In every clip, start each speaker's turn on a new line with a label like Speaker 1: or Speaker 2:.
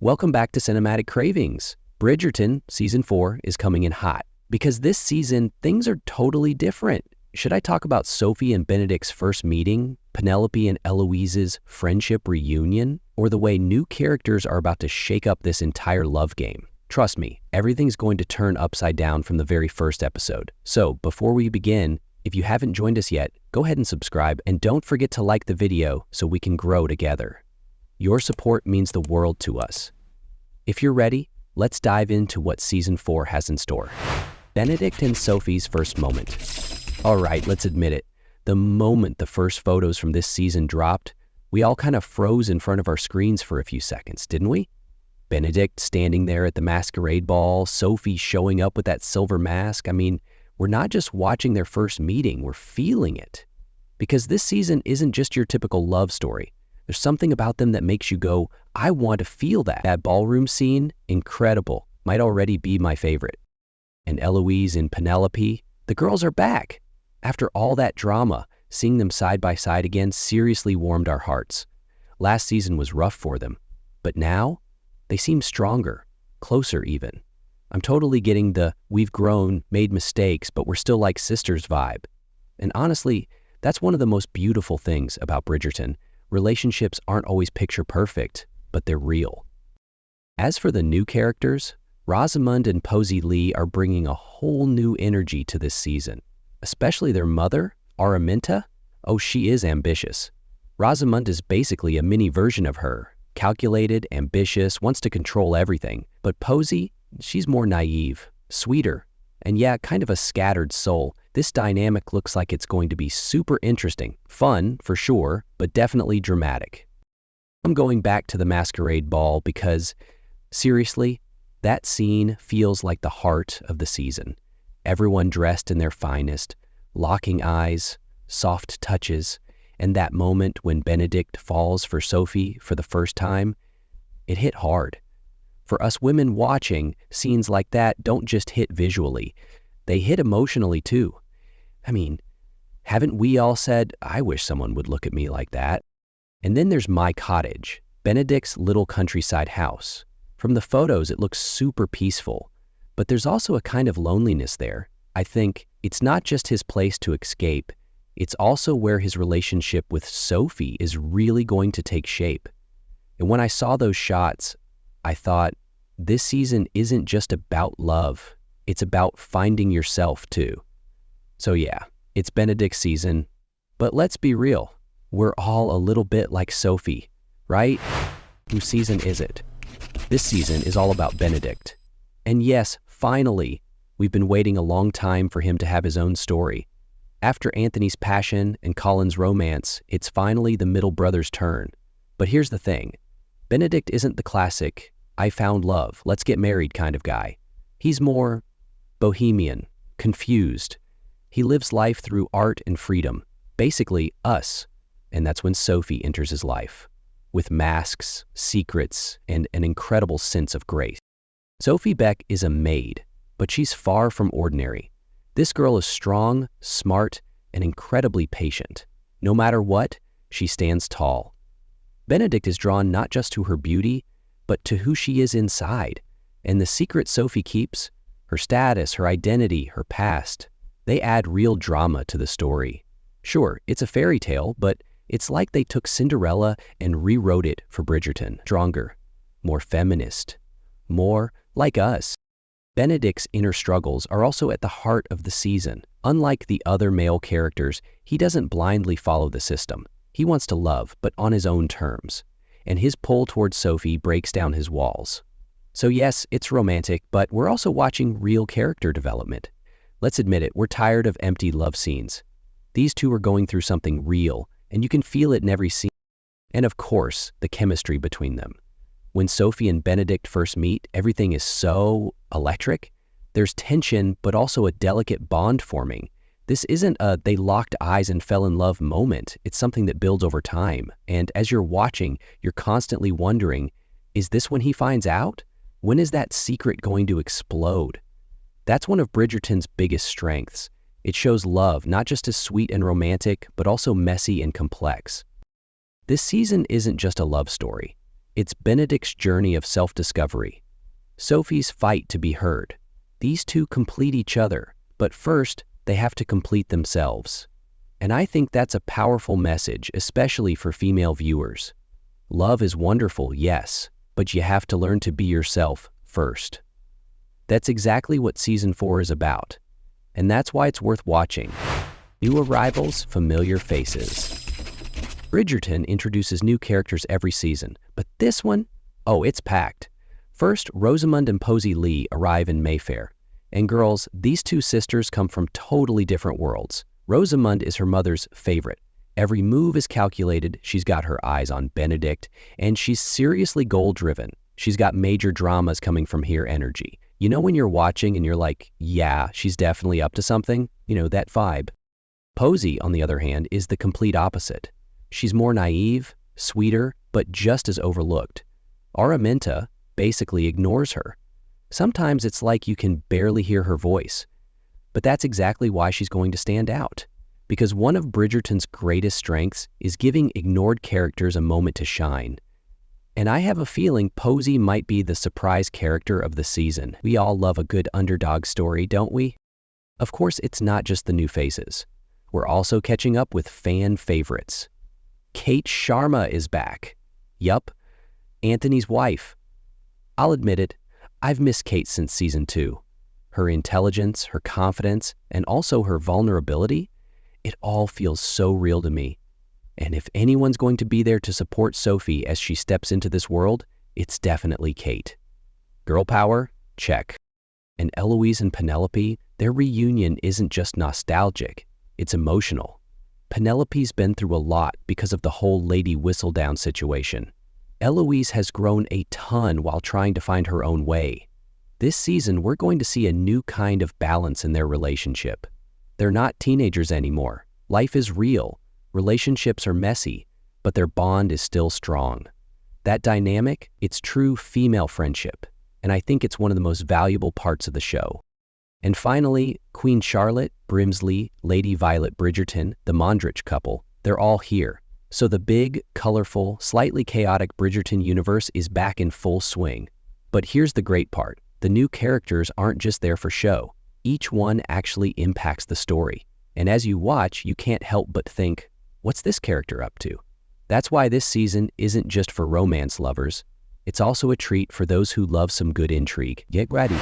Speaker 1: Welcome back to Cinematic Cravings. Bridgerton Season 4 is coming in hot because this season, things are totally different. Should I talk about Sophie and Benedict's first meeting, Penelope and Eloise's friendship reunion, or the way new characters are about to shake up this entire love game? Trust me, everything's going to turn upside down from the very first episode. So before we begin, if you haven't joined us yet, go ahead and subscribe, and don't forget to like the video so we can grow together. Your support means the world to us. If you're ready, let's dive into what Season 4 has in store. Benedict and Sophie's first moment. All right, let's admit it. The moment the first photos from this season dropped, we all kind of froze in front of our screens for a few seconds, didn't we? Benedict standing there at the masquerade ball, Sophie showing up with that silver mask. I mean, we're not just watching their first meeting, we're feeling it. Because this season isn't just your typical love story. There's something about them that makes you go, I want to feel that. That ballroom scene, incredible, might already be my favorite. And Eloise and Penelope, the girls are back. After all that drama, seeing them side by side again seriously warmed our hearts. Last season was rough for them, but now they seem stronger, closer even. I'm totally getting the we've grown, made mistakes, but we're still like sisters vibe. And honestly, that's one of the most beautiful things about Bridgerton. Relationships aren't always picture perfect, but they're real. As for the new characters, Rosamund and Posey Lee are bringing a whole new energy to this season. Especially their mother, Araminta. Oh, she is ambitious. Rosamund is basically a mini version of her. Calculated, ambitious, wants to control everything. But Posey, she's more naive, sweeter, and yeah, kind of a scattered soul. This dynamic looks like it's going to be super interesting. Fun, for sure, but definitely dramatic. I'm going back to the masquerade ball because, seriously, that scene feels like the heart of the season. Everyone dressed in their finest, locking eyes, soft touches, and that moment when Benedict falls for Sophie for the first time, it hit hard. For us women watching, scenes like that don't just hit visually, they hit emotionally too. I mean, haven't we all said, I wish someone would look at me like that? And then there's My Cottage, Benedict's little countryside house. From the photos, it looks super peaceful, but there's also a kind of loneliness there. I think it's not just his place to escape, it's also where his relationship with Sophie is really going to take shape. And when I saw those shots, I thought, this season isn't just about love, it's about finding yourself too. So yeah, it's Benedict's season, but let's be real, we're all a little bit like Sophie, right? Whose season is it? This season is all about Benedict. And yes, finally, we've been waiting a long time for him to have his own story. After Anthony's passion and Colin's romance, it's finally the middle brother's turn. But here's the thing, Benedict isn't the classic, I found love, let's get married kind of guy. He's more bohemian, confused. He lives life through art and freedom, basically us. And that's when Sophie enters his life, with masks, secrets, and an incredible sense of grace. Sophie Beck is a maid, but she's far from ordinary. This girl is strong, smart, and incredibly patient. No matter what, she stands tall. Benedict is drawn not just to her beauty, but to who she is inside. And the secret Sophie keeps, her status, her identity, her past, they add real drama to the story. Sure, it's a fairy tale, but it's like they took Cinderella and rewrote it for Bridgerton. Stronger, more feminist, more like us. Benedict's inner struggles are also at the heart of the season. Unlike the other male characters, he doesn't blindly follow the system. He wants to love, but on his own terms. And his pull towards Sophie breaks down his walls. So yes, it's romantic, but we're also watching real character development. Let's admit it, we're tired of empty love scenes. These two are going through something real, and you can feel it in every scene. And of course, the chemistry between them. When Sophie and Benedict first meet, everything is so electric. There's tension, but also a delicate bond forming. This isn't a they locked eyes and fell in love moment. It's something that builds over time. And as you're watching, you're constantly wondering, is this when he finds out? When is that secret going to explode? That's one of Bridgerton's biggest strengths. It shows love not just as sweet and romantic, but also messy and complex. This season isn't just a love story. It's Benedict's journey of self-discovery, Sophie's fight to be heard. These two complete each other, but first, they have to complete themselves. And I think that's a powerful message, especially for female viewers. Love is wonderful, yes, but you have to learn to be yourself first. That's exactly what Season 4 is about, and that's why it's worth watching. New arrivals, familiar faces. Bridgerton introduces new characters every season, but this one, oh, it's packed. First, Rosamund and Posey Lee arrive in Mayfair. And girls, these two sisters come from totally different worlds. Rosamund is her mother's favorite. Every move is calculated, she's got her eyes on Benedict, and she's seriously goal-driven. She's got major dramas coming from here energy. You know when you're watching and you're like, yeah, she's definitely up to something? You know, that vibe. Posey, on the other hand, is the complete opposite. She's more naive, sweeter, but just as overlooked. Araminta basically ignores her. Sometimes it's like you can barely hear her voice. But that's exactly why she's going to stand out. Because one of Bridgerton's greatest strengths is giving ignored characters a moment to shine. And I have a feeling Posey might be the surprise character of the season. We all love a good underdog story, don't we? Of course, it's not just the new faces. We're also catching up with fan favorites. Kate Sharma is back. Yup, Anthony's wife. I'll admit it, I've missed Kate since Season 2. Her intelligence, her confidence, and also her vulnerability, it all feels so real to me. And if anyone's going to be there to support Sophie as she steps into this world, it's definitely Kate. Girl power? Check. And Eloise and Penelope, their reunion isn't just nostalgic, it's emotional. Penelope's been through a lot because of the whole Lady Whistledown situation. Eloise has grown a ton while trying to find her own way. This season, we're going to see a new kind of balance in their relationship. They're not teenagers anymore. Life is real. Relationships are messy, but their bond is still strong. That dynamic, it's true female friendship, and I think it's one of the most valuable parts of the show. And finally, Queen Charlotte, Brimsley, Lady Violet Bridgerton, the Mondrich couple, they're all here. So the big, colorful, slightly chaotic Bridgerton universe is back in full swing. But here's the great part. The new characters aren't just there for show. Each one actually impacts the story. And as you watch, you can't help but think, what's this character up to? That's why this season isn't just for romance lovers. It's also a treat for those who love some good intrigue. Get ready.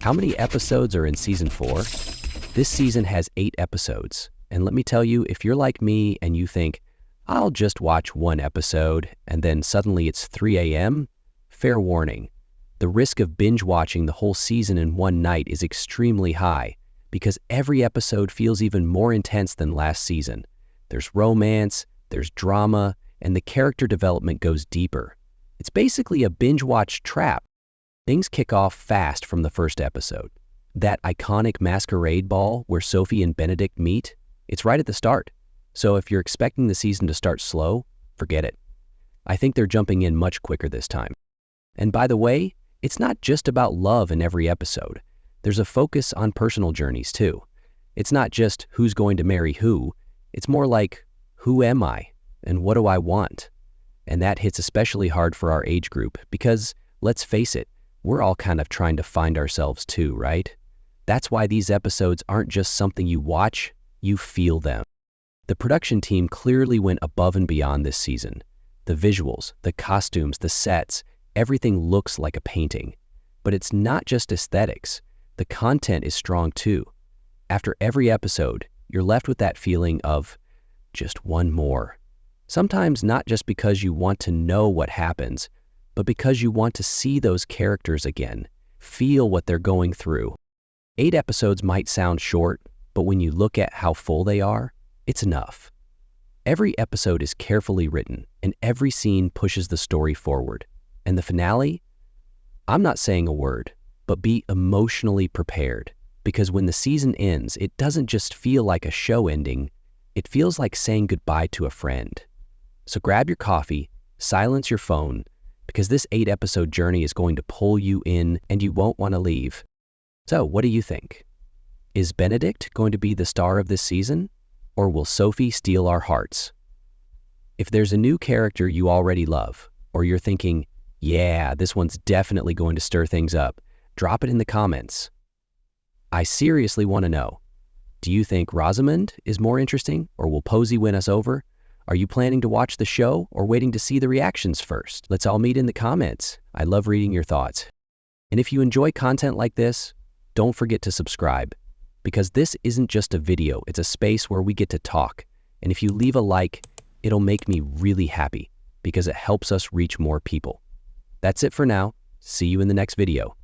Speaker 1: How many episodes are in Season 4? This season has 8 episodes. And let me tell you, if you're like me and you think, I'll just watch one episode and then suddenly it's 3 a.m., fair warning. The risk of binge watching the whole season in one night is extremely high because every episode feels even more intense than last season. There's romance, there's drama, and the character development goes deeper. It's basically a binge watch trap. Things kick off fast from the first episode. That iconic masquerade ball where Sophie and Benedict meet, it's right at the start. So if you're expecting the season to start slow, forget it. I think they're jumping in much quicker this time. And by the way, it's not just about love in every episode. There's a focus on personal journeys too. It's not just who's going to marry who. It's more like, who am I and what do I want? And that hits especially hard for our age group because, let's face it, we're all kind of trying to find ourselves too, right? That's why these episodes aren't just something you watch, you feel them. The production team clearly went above and beyond this season. The visuals, the costumes, the sets, everything looks like a painting. But it's not just aesthetics. The content is strong too. After every episode, you're left with that feeling of just one more. Sometimes not just because you want to know what happens, but because you want to see those characters again, feel what they're going through. 8 episodes might sound short, but when you look at how full they are, it's enough. Every episode is carefully written, and every scene pushes the story forward. And the finale? I'm not saying a word, but be emotionally prepared, because when the season ends, it doesn't just feel like a show ending, it feels like saying goodbye to a friend. So grab your coffee, silence your phone, because this 8-episode journey is going to pull you in and you won't want to leave. So what do you think? Is Benedict going to be the star of this season? Or will Sophie steal our hearts? If there's a new character you already love, or you're thinking, yeah, this one's definitely going to stir things up, drop it in the comments. I seriously want to know, do you think Rosamund is more interesting, or will Posey win us over? Are you planning to watch the show or waiting to see the reactions first? Let's all meet in the comments. I love reading your thoughts. And if you enjoy content like this, don't forget to subscribe, because this isn't just a video, it's a space where we get to talk. And if you leave a like, it'll make me really happy because it helps us reach more people. That's it for now. See you in the next video.